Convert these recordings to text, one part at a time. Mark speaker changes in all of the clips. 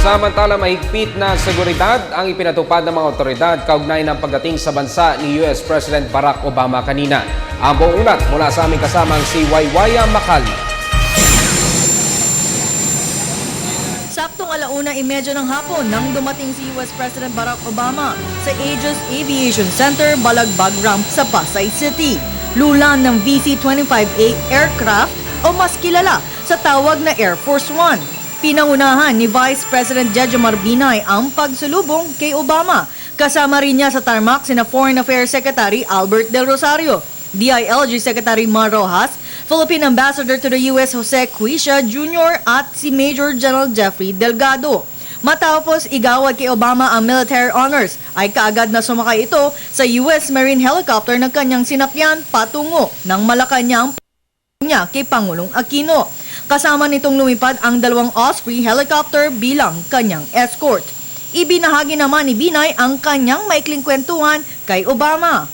Speaker 1: Samantala, mahigpit na seguridad ang ipinatupad ng mga otoridad kaugnay ng pagdating sa bansa ni US President Barack Obama kanina. Ang buong ulat mula sa aming kasamang si Waywaya Makali.
Speaker 2: Saktong 1:30 ng hapon nang dumating si US President Barack Obama sa Aegis Aviation Center, Balagbag Ramp sa Pasay City. Lulan ng VC-25A aircraft o mas kilala sa tawag na Air Force One. Pinangunahan ni Vice President Jejomar Binay ang pagsulubong kay Obama. Kasama rin niya sa tarmac sina Foreign Affairs Secretary Albert Del Rosario, DILG Secretary Mar Rojas, Philippine Ambassador to the US Jose Cuisia Jr. at si Major General Jeffrey Delgado. Matapos igawad kay Obama ang military honors, ay kaagad na sumakay ito sa US Marine helicopter na kanyang sinakyan patungo ng Malacanang niya kay Pangulong Aquino. Kasama nitong lumipad ang 2 Osprey helicopter bilang kanyang escort. Ibinahagi naman ni Binay ang kanyang maikling kwentuhan kay Obama.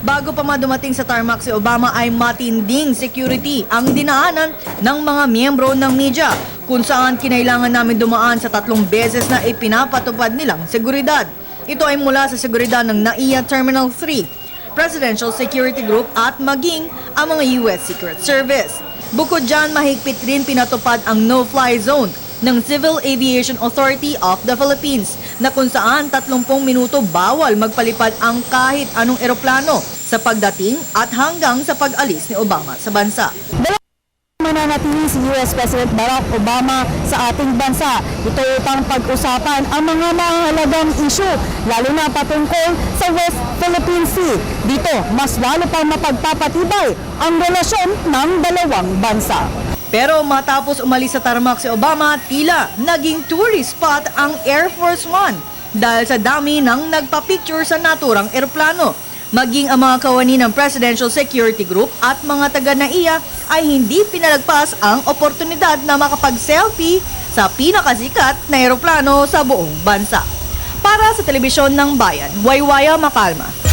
Speaker 2: Bago pa madumating sa tarmac si Obama ay matinding security ang dinaanan ng mga miyembro ng media, kung saan kinailangan namin dumaan sa 3 beses na ipinapatupad nilang seguridad. Ito ay mula sa seguridad ng NAIA Terminal 3, Presidential Security Group at maging ang mga US Secret Service. Bukod dyan, mahigpit rin pinatupad ang no-fly zone ng Civil Aviation Authority of the Philippines na kung saan 30 minuto bawal magpalipad ang kahit anong eroplano sa pagdating at hanggang sa pag-alis ni Obama sa bansa.
Speaker 3: Mananatili si US President Barack Obama sa ating bansa. Ito upang pag-usapan ang mga mahalagang issue, lalo na patungkol sa West Philippine Sea. Dito, mas lalo pang mapagpapatibay ang relasyon ng dalawang bansa.
Speaker 2: Pero matapos umalis sa tarmac si Obama, tila naging tourist spot ang Air Force One dahil sa dami ng nagpa-picture sa naturang eroplano. Maging ang mga kawani ng Presidential Security Group at mga taga-NAIA ay hindi pinalagpas ang oportunidad na makapag-selfie sa pinakasikat na eroplano sa buong bansa. Para sa Telebisyon ng Bayan, Waywaya Makalma.